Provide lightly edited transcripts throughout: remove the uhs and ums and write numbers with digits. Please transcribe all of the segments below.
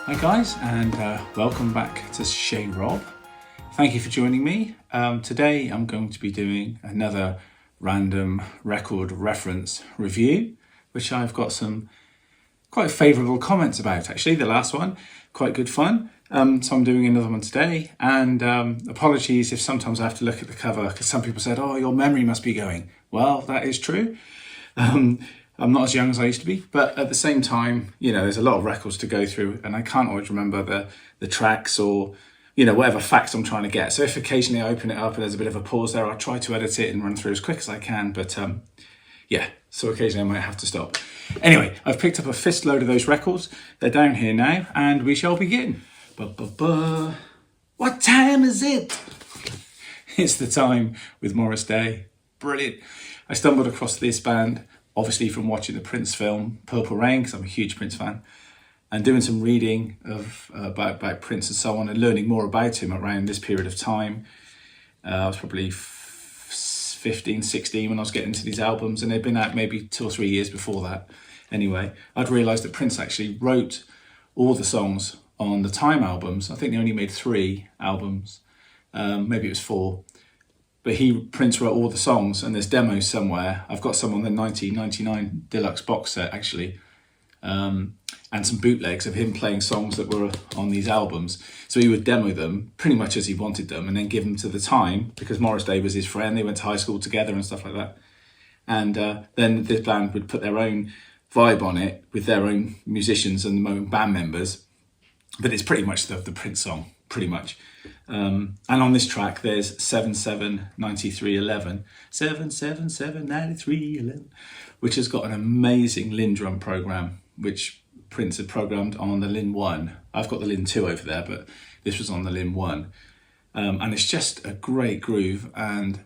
Hi guys, and welcome back to Shane Rob. Thank you for joining me. Today I'm going to be doing another random record reference review, which I've got some quite favourable comments about. Actually, the last one, quite good fun. So I'm doing another one today, and apologies if sometimes I have to look at the cover, because some people said, oh, your memory must be going. Well, that is true. I'm not as young as I used to be, but at the same time, you know, there's a lot of records to go through, and I can't always remember the tracks or, you know, whatever facts I'm trying to get. So if occasionally I open it up and there's a bit of a pause there, I'll try to edit it and run through as quick as I can. But yeah, so occasionally I might have to stop. Anyway, I've picked up a fist load of those records. They're down here now, and we shall begin. What time is it? It's The Time with Morris Day. Brilliant. I stumbled across this band obviously from watching the Prince film Purple Rain, because I'm a huge Prince fan, and doing some reading about Prince and so on, and learning more about him around this period of time. I was probably 15, 16 when I was getting into these albums, and they'd been out maybe 2 or 3 years before that. Anyway, I'd realised that Prince actually wrote all the songs on the Time albums. I think they only made 3 albums, maybe it was 4. But Prince wrote all the songs, and there's demos somewhere. I've got some on the 1999 deluxe box set actually, and some bootlegs of him playing songs that were on these albums. So he would demo them pretty much as he wanted them, and then give them to The Time, because Morris Day was his friend. They went to high school together and stuff like that. And then this band would put their own vibe on it with their own musicians and their own band members. But it's pretty much the Prince song, pretty much. And on this track there's 779311, 7779311, which has got an amazing Lindrum program, which Prince had programmed on the Lin 1. I've got the Lin 2 over there, but this was on the Lin 1. And it's just a great groove, and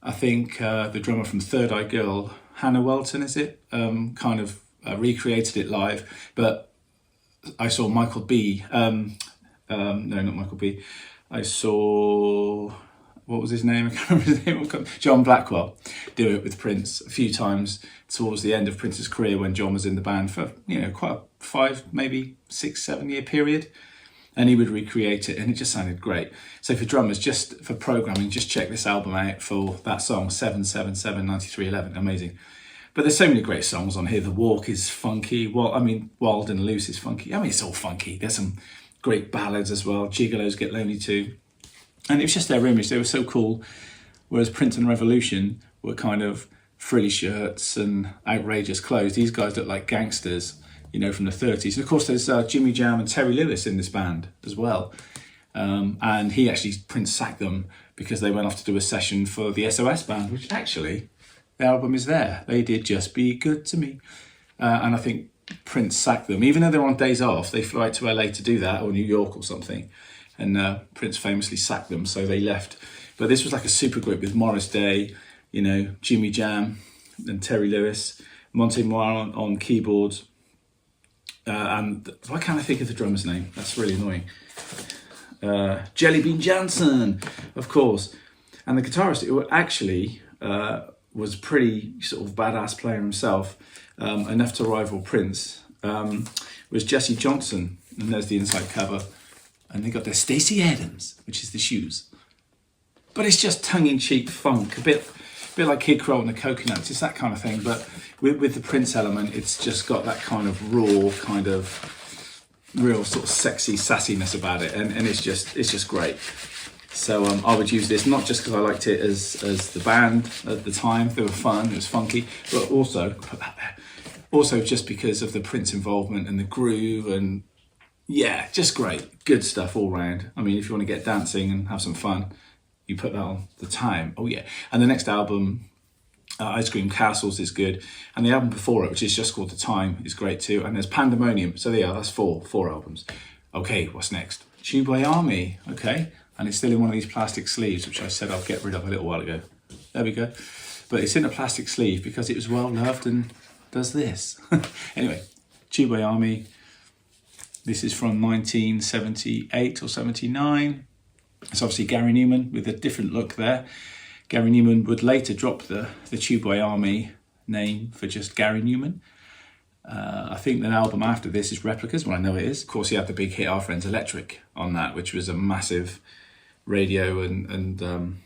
I think the drummer from Third Eye Girl, Hannah Welton, is it? Kind of recreated it live, but I saw Michael B. No, not Michael B. I saw, what was his name? I can't remember his name. John Blackwell do it with Prince a few times towards the end of Prince's career, when John was in the band for, you know, quite a 5, maybe 6, 7 year period. And he would recreate it, and it just sounded great. So for drummers, just for programming, just check this album out for that song, 7779311. Amazing. But there's so many great songs on here. The Walk is funky. Well, I mean, Wild and Loose is funky. I mean, it's all funky. There's some great ballads as well. Gigolos Get Lonely Too. And it was just their image. They were so cool. Whereas Prince and Revolution were kind of frilly shirts and outrageous clothes. These guys look like gangsters, you know, from the 30s. And of course, there's Jimmy Jam and Terry Lewis in this band as well. And Prince sacked them because they went off to do a session for the SOS band, which actually, the album is there. They did Just Be Good to Me. And I think Prince sacked them. Even though they're on days off, they flew out to LA to do that, or New York or something. And Prince famously sacked them, so they left. But this was like a super group with Morris Day, you know, Jimmy Jam and Terry Lewis, Monte Moir on keyboards. And why can't I think of the drummer's name? That's really annoying. Jelly Bean Johnson, of course. And the guitarist, who actually was pretty sort of badass player himself, enough to rival Prince, was Jesse Johnson. And there's the inside cover. And they got their Stacey Adams, which is the shoes. But it's just tongue-in-cheek funk, a bit like Kid Kroll and the Coconuts. It's that kind of thing. But with the Prince element, it's just got that kind of raw, kind of real sort of sexy sassiness about it. And it's just great. So I would use this not just because I liked it as the band at the time. They were fun, it was funky, but also just because of the Prince involvement and the groove, and yeah, just great. Good stuff all round. I mean, if you want to get dancing and have some fun, you put that on The Time. Oh yeah. And the next album, Ice Cream Castles, is good. And the album before it, which is just called The Time, is great too. And there's Pandemonium. So yeah, that's four albums. Okay, what's next? Tubeway Army. Okay. And it's still in one of these plastic sleeves, which I said I'll get rid of a little while ago. There we go. But it's in a plastic sleeve because it was well loved and does this. Anyway, Tubeway Army. This is from 1978 or 79. It's obviously Gary Newman with a different look there. Gary Newman would later drop the Tubeway Army name for just Gary Newman. I think the album after this is Replicas, well I know it is. Of course he had the big hit Our Friends Electric on that, which was a massive radio and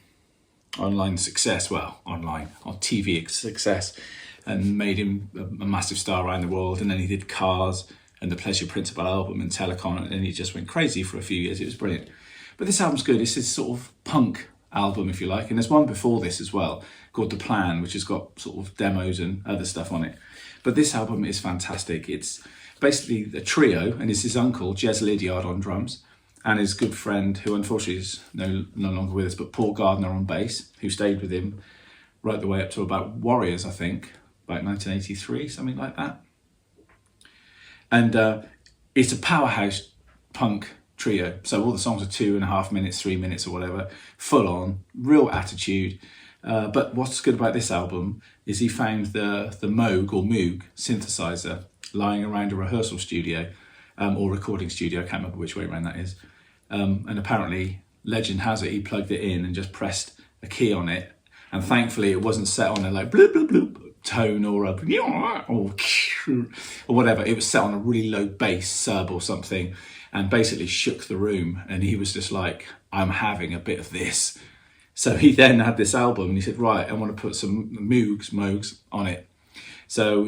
online success, well online, on TV success, and made him a massive star around the world. And then he did Cars and the Pleasure Principle album and Telecon, and he just went crazy for a few years. It was brilliant. But this album's good. It's this sort of punk album, if you like, and there's one before this as well called The Plan, which has got sort of demos and other stuff on it. But this album is fantastic. It's basically a trio, and it's his uncle Jez Lydiard on drums, and his good friend, who unfortunately is no longer with us, but Paul Gardner on bass, who stayed with him right the way up to about Warriors, I think, about 1983, something like that. And it's a powerhouse punk trio. So all the songs are 2.5 minutes, 3 minutes or whatever, full on, real attitude. But what's good about this album is he found the Moog or Moog synthesizer lying around a rehearsal studio or recording studio, I can't remember which way around that is. And apparently, legend has it, he plugged it in and just pressed a key on it. And thankfully it wasn't set on a like bloop, bloop, bloop tone or a or whatever. It was set on a really low bass sub or something, and basically shook the room. And he was just like, I'm having a bit of this. So he then had this album and he said, right, I want to put some Moogs on it. So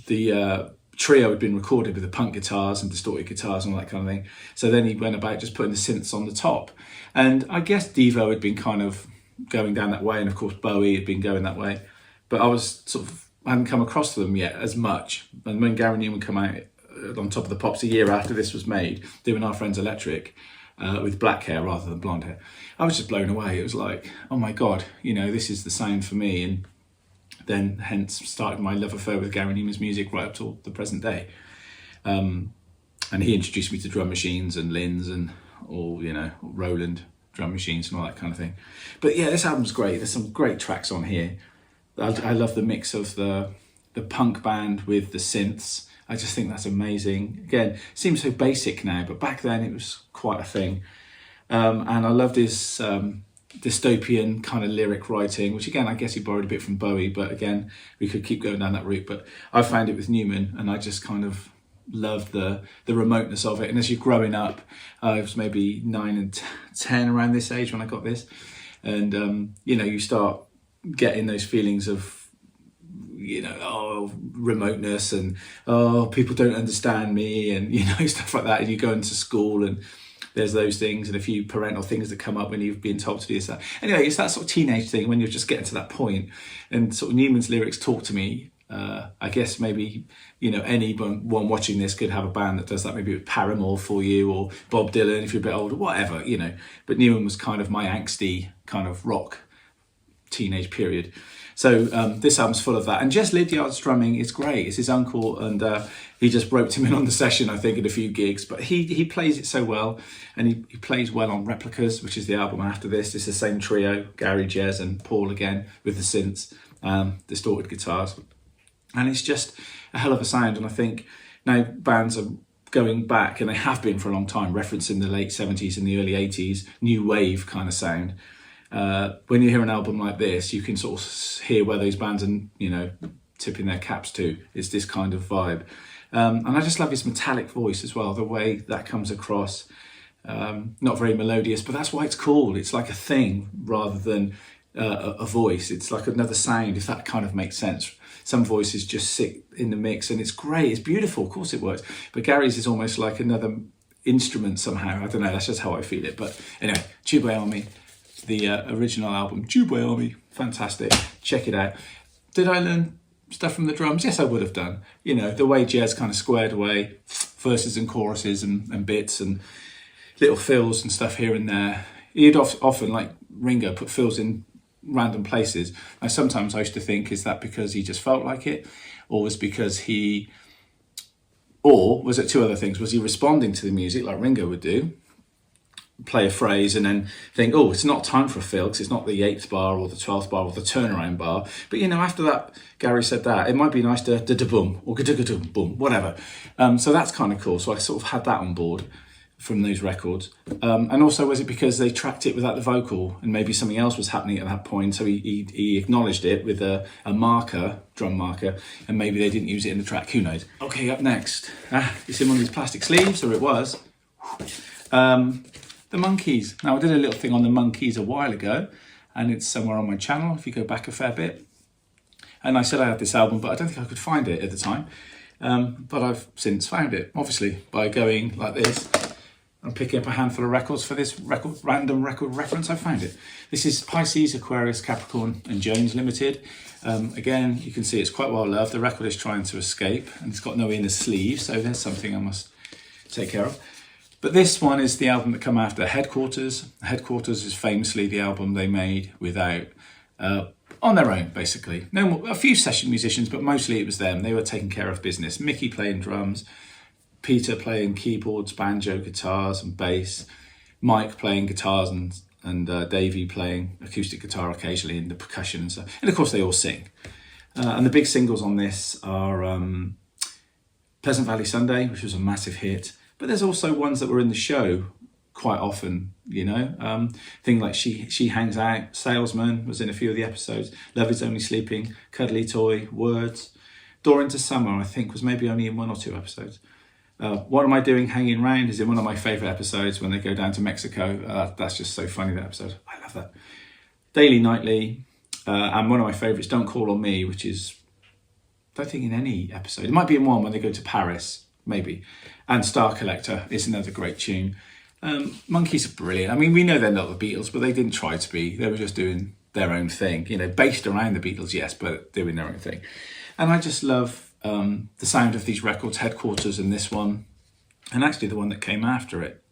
the trio had been recorded with the punk guitars and distorted guitars and all that kind of thing. So then he went about just putting the synths on the top. And I guess Devo had been kind of going down that way, and of course Bowie had been going that way. But I hadn't come across them yet as much. And when Gary Numan came out on Top of the Pops a year after this was made, doing Our Friends Electric, with black hair rather than blonde hair, I was just blown away. It was like, oh my God, this is the sound for me. And then hence started my love affair with Gary Numan's music right up till the present day. And he introduced me to drum machines and Lins and all, Roland drum machines and all that kind of thing. But yeah, this album's great. There's some great tracks on here. I love the mix of the punk band with the synths. I just think that's amazing. Again, it seems so basic now, but back then it was quite a thing. And I loved his dystopian kind of lyric writing, which again, I guess he borrowed a bit from Bowie, but again, we could keep going down that route. But I found it with Numan, and I just kind of loved the remoteness of it. And as you're growing up, I was maybe 9 and 10 around this age when I got this. And, you start getting those feelings of, remoteness and, people don't understand me and, stuff like that. And you go into school and there's those things and a few parental things that come up when you've been told to do this. Anyway, it's that sort of teenage thing when you're just getting to that point. And sort of Numan's lyrics talk to me. I guess maybe, anyone watching this could have a band that does that, maybe with Paramore for you or Bob Dylan if you're a bit older, whatever, But Numan was kind of my angsty kind of rock teenage period. So this album's full of that. And Jez Lydiard's drumming is great. It's his uncle, and he just roped him in on the session, I think, at a few gigs. But he plays it so well, and he plays well on Replicas, which is the album after this. It's the same trio, Gary, Jez, and Paul again, with the synths, distorted guitars. And it's just a hell of a sound. And I think now bands are going back, and they have been for a long time, referencing the late 70s and the early 80s, new wave kind of sound. When you hear an album like this, you can sort of hear where those bands are, tipping their caps to. It's this kind of vibe. And I just love his metallic voice as well, the way that comes across. Not very melodious, but that's why it's cool. It's like a thing rather than a voice. It's like another sound, if that kind of makes sense. Some voices just sit in the mix and it's great. It's beautiful. Of course it works. But Gary's is almost like another instrument somehow. I don't know. That's just how I feel it. But anyway, Tubeway Army. The original album, Tubeway Army, fantastic. Check it out. Did I learn stuff from the drums? Yes, I would have done. The way Jez kind of squared away verses and choruses and bits and little fills and stuff here and there. He'd often, like Ringo, put fills in random places. And sometimes I used to think, is that because he just felt like it? Or was it two other things? Was he responding to the music like Ringo would do? Play a phrase and then think, it's not time for a fill because it's not the 8th bar or the 12th bar or the turnaround bar. But after that, Gary said that it might be nice to da-da-boom or ga-da-ga-doom, boom, whatever. So that's kind of cool. So I sort of had that on board. from those records? And also, was it because they tracked it without the vocal and maybe something else was happening at that point, so he acknowledged it with a marker, drum marker, and maybe they didn't use it in the track, who knows. Okay, up next, it's in one of these plastic sleeves, or it was, the Monkees. Now, I did a little thing on the Monkees a while ago, and it's somewhere on my channel if you go back a fair bit. And I said I had this album, but I don't think I could find it at the time. But I've since found it, obviously, by going like this and picking up a handful of records for this random record reference. I found it. This is Pisces, Aquarius, Capricorn and Jones Limited. Again, you can see it's quite well loved. The record is trying to escape and it's got no inner sleeve, so there's something I must take care of. But this one is the album that come after Headquarters. Headquarters is famously the album they made without, on their own, basically. A few session musicians, but mostly it was them. They were taking care of business. Mickey playing drums, Peter playing keyboards, banjo, guitars and bass, Mike playing guitars and Davey playing acoustic guitar occasionally and the percussion and stuff. And of course they all sing. And the big singles on this are Pleasant Valley Sunday, which was a massive hit. But there's also ones that were in the show quite often, you know. Thing like She Hangs Out, Salesman was in a few of the episodes, Love Is Only Sleeping, Cuddly Toy, Words. Door Into Summer, I think, was maybe only in 1 or 2 episodes. What Am I Doing Hanging Round is in one of my favourite episodes when they go down to Mexico. That's just so funny, that episode. I love that. Daily Nightly, and one of my favourites, Don't Call On Me, which is, I don't think in any episode. It might be in one when they go to Paris, maybe. And Star Collector is another great tune. Monkees are brilliant. I mean, we know they're not the Beatles, but they didn't try to be. They were just doing their own thing, you know, based around the Beatles, yes, but doing their own thing. And I just love the sound of these records, Headquarters and this one, and actually the one that came after it,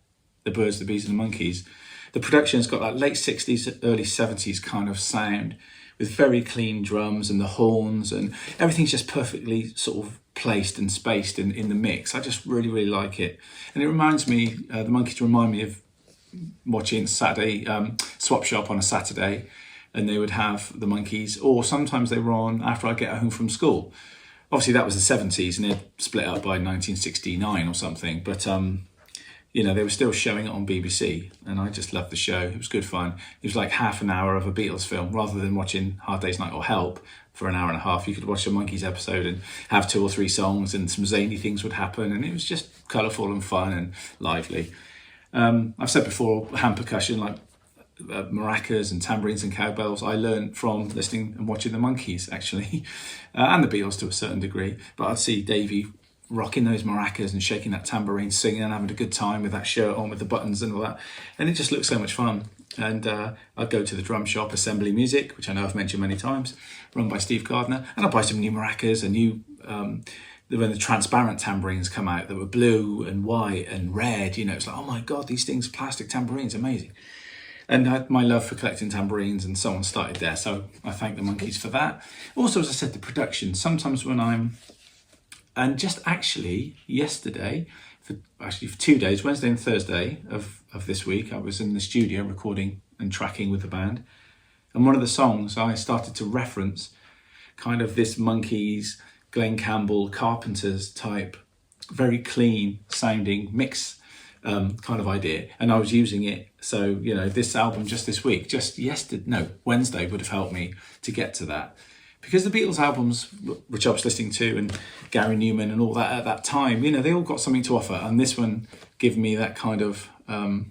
The Birds, the Bees and the Monkees. The production's got that late 60s, early 70s kind of sound with very clean drums and the horns, and everything's just perfectly sort of placed and spaced in the mix. I just really, really like it. And it reminds me, the Monkees remind me of watching Saturday Swap Shop on a Saturday, and they would have the Monkees, or sometimes they were on after I get home from school. Obviously that was the 70s and they'd split up by 1969 or something, but you know, they were still showing it on BBC and I just loved the show. It was good fun. It was like half an hour of a Beatles film rather than watching Hard Day's Night or Help for an hour and a half. You could watch a Monkees episode and have 2 or 3 songs and some zany things would happen, and it was just colourful and fun and lively. I've said before, hand percussion like maracas and tambourines and cowbells I learned from listening and watching the Monkees actually, and the Beatles to a certain degree. But I'd see Davey rocking those maracas and shaking that tambourine, singing and having a good time with that shirt on with the buttons and all that, and it just looked so much fun. And I'd go to the drum shop, Assembly Music, which I know I've mentioned many times, run by Steve Gardner, and I'd buy some new maracas and new when the transparent tambourines come out that were blue and white and red, you know, it's like, oh my god, these things, plastic tambourines, amazing. And my love for collecting tambourines and so on started there, so I thank the Monkees for that. Also, as I said, the production, sometimes when and just actually yesterday, for 2 days, Wednesday and Thursday of this week, I was in the studio recording and tracking with the band. And one of the songs I started to reference kind of this Monkees, Glenn Campbell, Carpenters type, very clean sounding mix kind of idea. And I was using it. So, you know, this album just this week, Wednesday would have helped me to get to that. Because the Beatles albums, which I was listening to, and Gary Newman and all that at that time, you know, they all got something to offer. And this one gave me that kind of I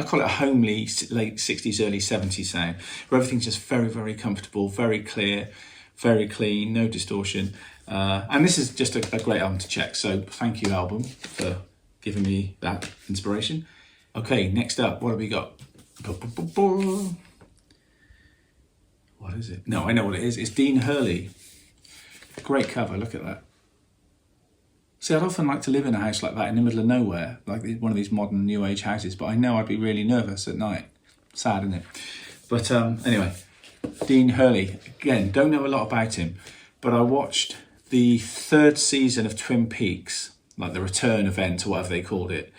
call it a homely late 60s, early 70s sound, where everything's just very, very comfortable, very clear, very clean, no distortion. And this is just a great album to check. So thank you, album, for giving me that inspiration. Okay, next up, what have we got? What is it? No, I know what it is. It's Dean Hurley. Great cover, look at that. See, I'd often like to live in a house like that in the middle of nowhere, like one of these modern new age houses, but I know I'd be really nervous at night. Sad, isn't it? But anyway, Dean Hurley. Again, don't know a lot about him, but I watched the 3rd season of Twin Peaks, like the return event or whatever they called it.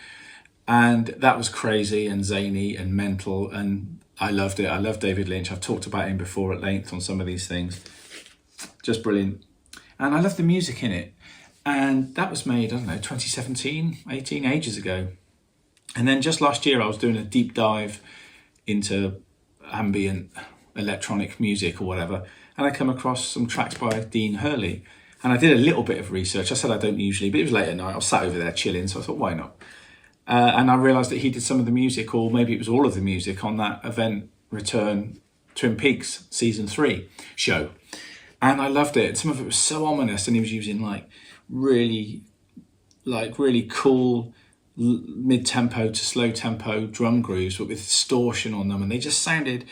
And that was crazy and zany and mental, and I loved it. I love David Lynch. I've talked about him before at length on some of these things. Just brilliant. And I love the music in it. And that was made, I don't know, 2017, 18, ages ago. And then just last year, I was doing a deep dive into ambient electronic music or whatever, and I come across some tracks by Dean Hurley. And I did a little bit of research. I said I don't usually, but it was late at night. I was sat over there chilling, so I thought, why not? And I realised that he did some of the music, or maybe it was all of the music, on that Event Return Twin Peaks Season 3 show. And I loved it. Some of it was so ominous, and he was using really cool mid-tempo to slow tempo drum grooves, but with distortion on them, and they just sounded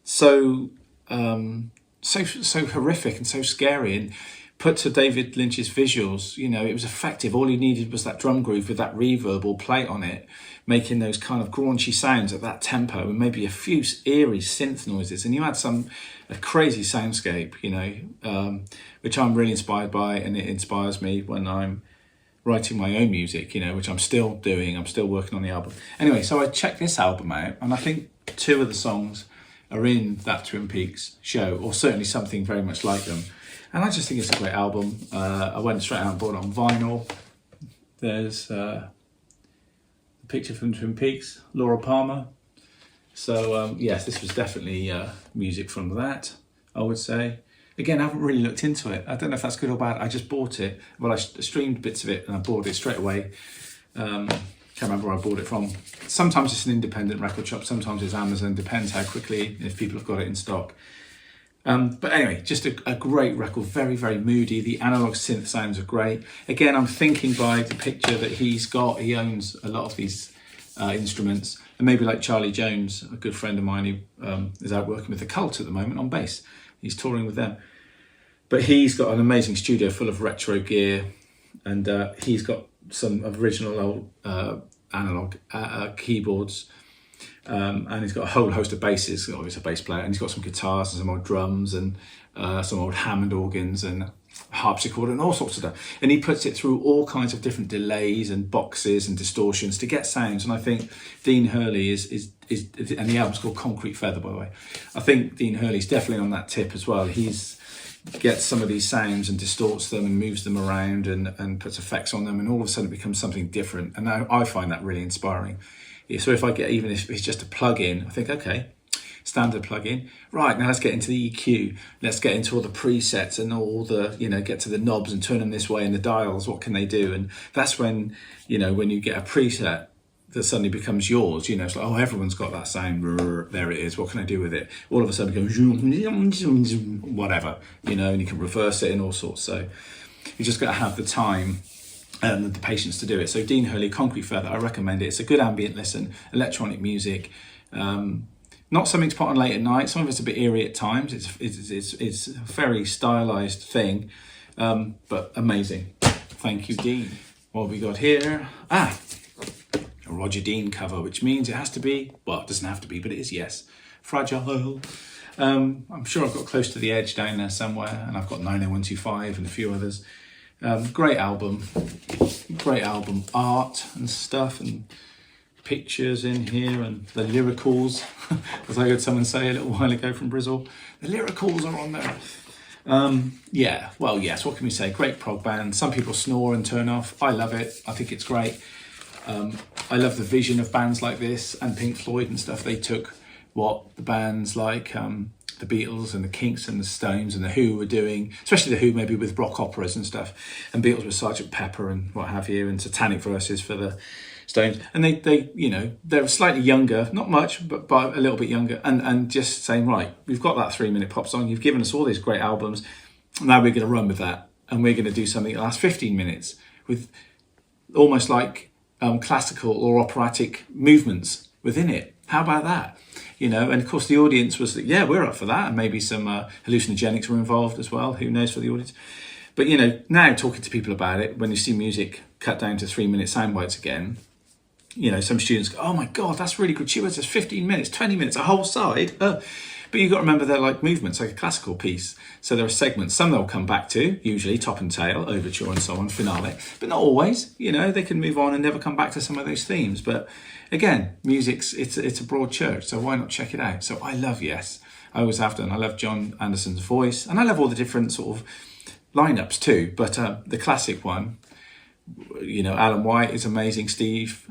so horrific and so scary. And put to David Lynch's visuals, it was effective. All he needed was that drum groove with that reverb or plate on it, making those kind of graunchy sounds at that tempo, and maybe a few eerie synth noises, and you had a crazy soundscape, which I'm really inspired by, and it inspires me when I'm writing my own music, which I'm still doing. I'm still working on the album. Anyway, so I checked this album out, and I think 2 of the songs are in that Twin Peaks show, or certainly something very much like them. And I just think it's a great album. I went straight out and bought it on vinyl. There's a picture from Twin Peaks, Laura Palmer. So yes, this was definitely music from that, I would say. Again, I haven't really looked into it. I don't know if that's good or bad. I just bought it. Well, I streamed bits of it and I bought it straight away. Can't remember where I bought it from. Sometimes it's an independent record shop. Sometimes it's Amazon. Depends how quickly, if people have got it in stock. But anyway, just a great record, very, very moody. The analog synth sounds are great. Again, I'm thinking by the picture that he owns a lot of these instruments. And maybe like Charlie Jones, a good friend of mine who is out working with The Cult at the moment on bass. He's touring with them. But he's got an amazing studio full of retro gear. And he's got some original old analog keyboards. And he's got a whole host of basses. Obviously a bass player, and he's got some guitars and some old drums and some old Hammond organs and harpsichord and all sorts of stuff. And he puts it through all kinds of different delays and boxes and distortions to get sounds. And I think Dean Hurley is and the album's called Concrete Feather, by the way. I think Dean Hurley's definitely on that tip as well. He's gets some of these sounds and distorts them and moves them around and puts effects on them, and all of a sudden it becomes something different. And I find that really inspiring. So if I get, even if it's just a plug-in, I think, okay, standard plug-in. Right, now let's get into the EQ. Let's get into all the presets and all the, get to the knobs and turn them this way and the dials, what can they do? And that's when, when you get a preset that suddenly becomes yours, it's like, oh, everyone's got that sound, there it is, what can I do with it? All of a sudden it goes, whatever, and you can reverse it and all sorts. So you just got to have the time and the patience to do it. So Dean Hurley, Concrete Feather, I recommend it. It's a good ambient listen, electronic music. Not something to put on late at night. Some of it's a bit eerie at times. It's a very stylized thing, but amazing. Thank you, Dean. What have we got here? A Roger Dean cover, which means it has to be, well, it doesn't have to be, but it is, yes, Fragile. I'm sure I've got Close to the Edge down there somewhere, and I've got 90125 and a few others. Great album, art and stuff, and pictures in here, and the lyricals, as I heard someone say a little while ago from Brizzle, the lyricals are on there. Yes, what can we say? Great prog band. Some people snore and turn off. I love it. I think it's great. I love the vision of bands like this and Pink Floyd and stuff. They took what the bands like the Beatles and the Kinks and the Stones and the Who were doing, especially the Who, maybe with rock operas and stuff, and Beatles with Sgt. Pepper and what have you, and Satanic Verses for the Stones. And they're slightly younger, not much, but a little bit younger, and just saying, right, we've got that 3-minute pop song, you've given us all these great albums, now we're going to run with that, and we're going to do something that lasts 15 minutes with almost like classical or operatic movements within it. How about that? And of course the audience was, we're up for that, and maybe some hallucinogenics were involved as well, who knows, for the audience. But now talking to people about it, when you see music cut down to 3-minute sound bites again, some students go, oh my god, that's really gratuitous, 15 minutes, 20 minutes, a whole side. But you've got to remember they're like movements, like a classical piece. So there are segments, some they'll come back to, usually top and tail, overture and so on, finale. But not always, they can move on and never come back to some of those themes. But again, music's, it's a broad church, so why not check it out? So I love Yes. I always have done. I love John Anderson's voice, and I love all the different sort of lineups too. But the classic one, Alan White is amazing, Steve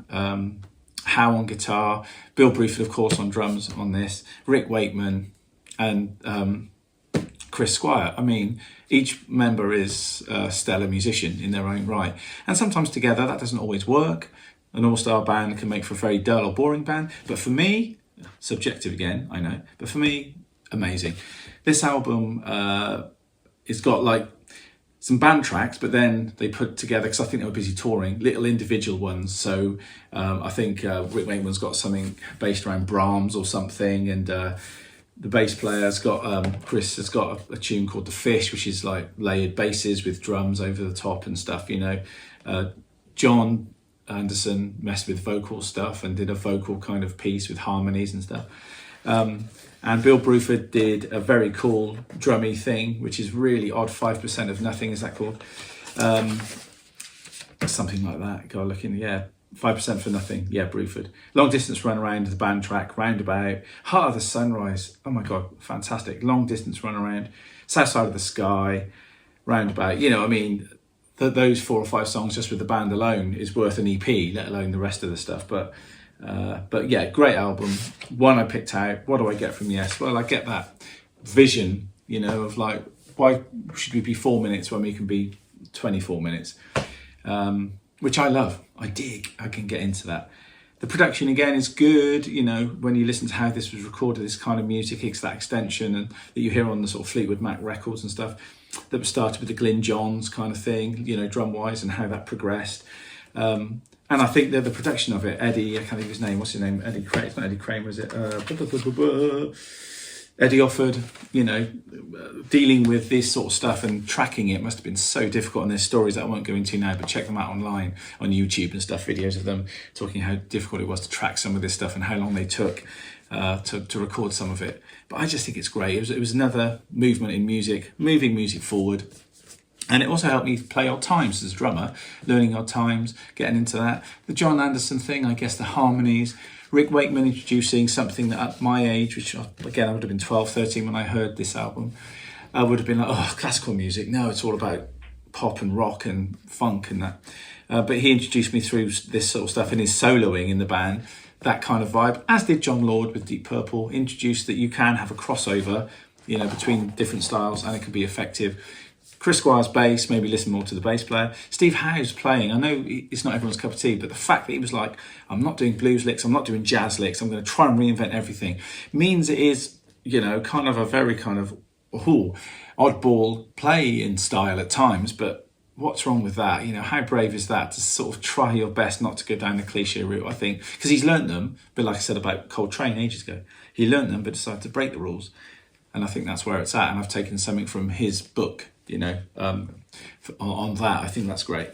Howe on guitar, Bill Bruford, of course, on drums on this, Rick Wakeman, and Chris Squire. I mean, each member is a stellar musician in their own right. And sometimes together that doesn't always work. An all-star band can make for a very dull or boring band. But for me, subjective again, I know, but for me, amazing. This album it's got like some band tracks, but then they put together, because I think they were busy touring, little individual ones. So I think Rick Wakeman's got something based around Brahms or something, and the bass player's got, Chris has got a tune called The Fish, which is like layered basses with drums over the top and stuff, you know. John Anderson messed with vocal stuff and did a vocal kind of piece with harmonies and stuff. And Bill Bruford did a very cool drummy thing, which is really odd, 5% of Nothing, is that called? Something like that. Go look in, yeah. 5% for Nothing, yeah, Bruford. Long Distance Run Around, the band track, Roundabout, Heart of the Sunrise, oh my God, fantastic. Long Distance Run Around, South Side of the Sky, Roundabout. You know, I mean, those 4 or 5 songs just with the band alone is worth an EP, let alone the rest of the stuff. But yeah, great album. One I picked out. What do I get from Yes? Well, I get that vision, you know, of like, why should we be 4 minutes when we can be 24 minutes? Which I love. I dig. I can get into that. The production again is good. You know, when you listen to how this was recorded, this kind of music, it's that extension and that you hear on the sort of Fleetwood Mac records and stuff that started with the Glyn Johns kind of thing, you know, drum wise, and how that progressed. And I think that the production of it, Eddie, I can't think of his name, what's his name? Eddie Kramer, it's not Eddie Kramer, is it? Eddie Offord, you know, dealing with this sort of stuff and tracking it must have been so difficult. And there's stories that I won't go into now, but check them out online on YouTube and stuff, videos of them talking how difficult it was to track some of this stuff and how long they took to record some of it. But I just think it's great. It was another movement in music, moving music forward. And it also helped me play odd times as a drummer, learning odd times, getting into that. The John Anderson thing, I guess the harmonies, Rick Wakeman introducing something that at my age, which again, I would have been 12, 13 when I heard this album, I would have been like, oh, classical music. No, it's all about pop and rock and funk and that. But he introduced me through this sort of stuff in his soloing in the band, that kind of vibe, as did John Lord with Deep Purple, introduced that you can have a crossover, you know, between different styles and it can be effective. Chris Squire's bass, maybe listen more to the bass player. Steve Howe's playing, I know it's not everyone's cup of tea, but the fact that he was like, I'm not doing blues licks, I'm not doing jazz licks, I'm going to try and reinvent everything, means it is, you know, kind of a very kind of oddball play in style at times, but what's wrong with that? You know, how brave is that to sort of try your best not to go down the cliche route, I think, because he's learnt them, but like I said about Coltrane ages ago, he learnt them but decided to break the rules. And I think that's where it's at, and I've taken something from his book, you know, on that. I think that's great.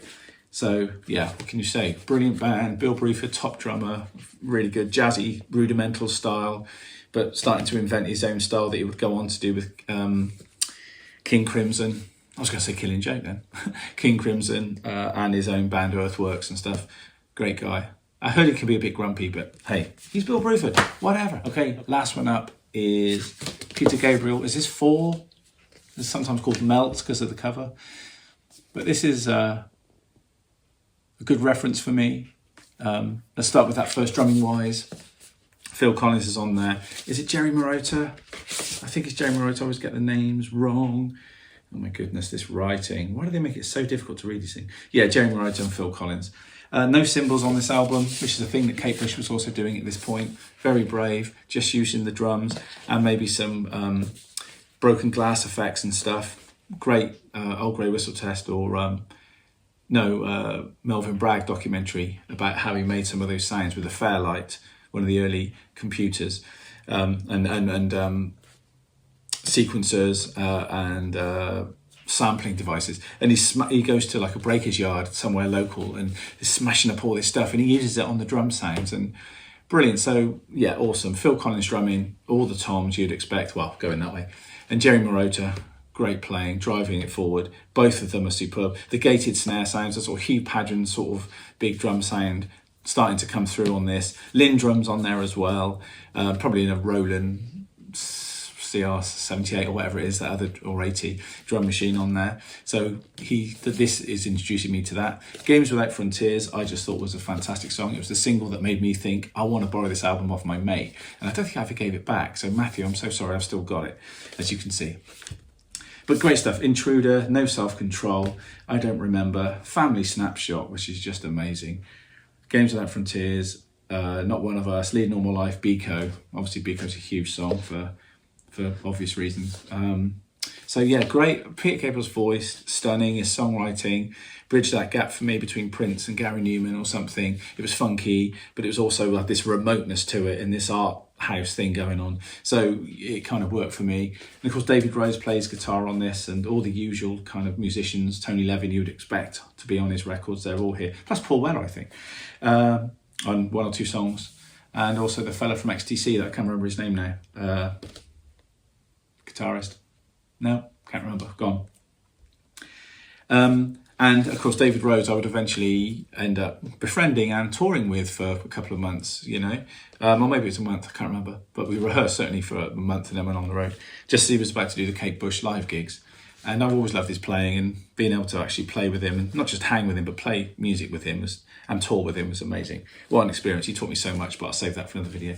So yeah, what can you say? Brilliant band, Bill Bruford, top drummer, really good, jazzy, rudimental style, but starting to invent his own style that he would go on to do with King Crimson. I was going to say Killing Joke then. King Crimson and his own band Earthworks and stuff. Great guy. I heard he can be a bit grumpy, but hey, he's Bill Bruford, whatever. Okay, last one up is Peter Gabriel. Is this 4? It's sometimes called Melt because of the cover. But this is a good reference for me. Let's start with that first drumming wise. Phil Collins is on there. Is it Jerry Marotta? I think it's Jerry Marotta. I always get the names wrong. Oh my goodness, this writing. Why do they make it so difficult to read these things? Yeah, Jerry Marotta and Phil Collins. No cymbals on this album, which is a thing that Kate Bush was also doing at this point. Very brave, just using the drums and maybe some broken glass effects and stuff. Great Old Grey Whistle Test or Melvin Bragg documentary about how he made some of those sounds with a Fairlight, one of the early computers, and sequencers and sampling devices. And he goes to like a breaker's yard somewhere local and is smashing up all this stuff and he uses it on the drum sounds and brilliant. So yeah, awesome. Phil Collins drumming, all the toms you'd expect, well, going that way. And Jerry Marotta, great playing, driving it forward. Both of them are superb. The gated snare sounds, a sort of Hugh Padgham sort of big drum sound starting to come through on this. Lynn drums on there as well, probably in a Roland CR78 or whatever it is, that other, or 80 drum machine on there. So this is introducing me to that. Games Without Frontiers, I just thought was a fantastic song. It was the single that made me think, I want to borrow this album off my mate. And I don't think I ever gave it back. So Matthew, I'm so sorry, I've still got it, as you can see. But great stuff. Intruder, No Self-Control, I Don't Remember, Family Snapshot, which is just amazing. Games Without Frontiers, Not One of Us, Lead Normal Life, Biko. Obviously Biko's a huge song for obvious reasons. So yeah, great. Peter Gabriel's voice, stunning. His songwriting bridged that gap for me between Prince and Gary Newman or something. It was funky, but it was also like this remoteness to it and this art house thing going on. So it kind of worked for me. And of course, David Rose plays guitar on this, and all the usual kind of musicians, Tony Levin you would expect to be on his records, they're all here. Plus Paul Weller, I think, on one or two songs. And also the fella from XTC, that I can't remember his name now. Guitarist. No, can't remember, gone. And of course, David Rose, I would eventually end up befriending and touring with for a couple of months, you know, or maybe it's a month, I can't remember, but we rehearsed certainly for a month and then went on the road, just as he was about to do the Kate Bush live gigs. And I've always loved his playing, and being able to actually play with him, and not just hang with him, but play music with him and tour with him was amazing. What an experience. He taught me so much, but I'll save that for another video.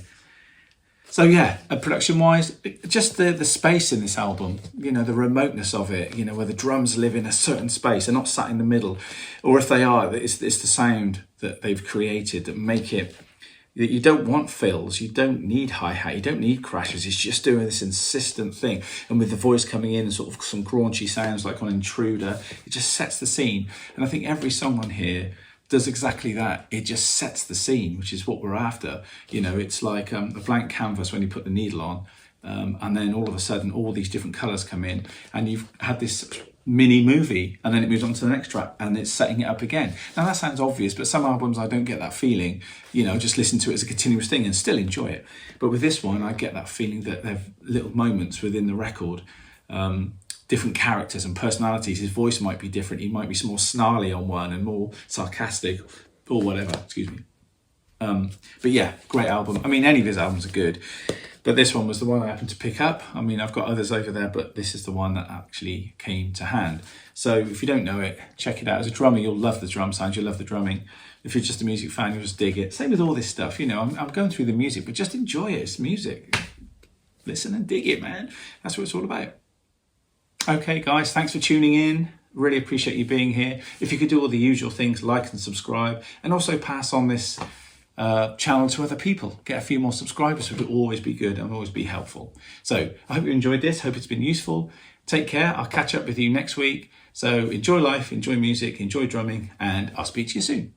So yeah, production-wise, just the space in this album, you know, the remoteness of it, you know, where the drums live in a certain space, they're not sat in the middle, or if they are, it's the sound that they've created that make it, you don't want fills, you don't need hi-hat, you don't need crashes, it's just doing this insistent thing. And with the voice coming in and sort of some graunchy sounds like on Intruder, it just sets the scene. And I think every song on here does exactly that. It just sets the scene, which is what we're after. You know, it's like a blank canvas when you put the needle on, and then all of a sudden all these different colours come in, and you've had this mini movie, and then it moves on to the next track and it's setting it up again. Now that sounds obvious, but some albums I don't get that feeling, you know, just listen to it as a continuous thing and still enjoy it. But with this one, I get that feeling that there are little moments within the record, different characters and personalities. His voice might be different. He might be more snarly on one and more sarcastic or whatever, excuse me. But yeah, great album. I mean, any of his albums are good, but this one was the one I happened to pick up. I mean, I've got others over there, but this is the one that actually came to hand. So if you don't know it, check it out. As a drummer, you'll love the drum sounds, you'll love the drumming. If you're just a music fan, you'll just dig it. Same with all this stuff, you know, I'm going through the music, but just enjoy it. It's music. Listen and dig it, man. That's what it's all about. Okay, guys, thanks for tuning in. Really appreciate you being here. If you could do all the usual things, like and subscribe, and also pass on this channel to other people. Get a few more subscribers would always be good and always be helpful. So I hope you enjoyed this. Hope it's been useful. Take care. I'll catch up with you next week. So enjoy life, enjoy music, enjoy drumming, and I'll speak to you soon.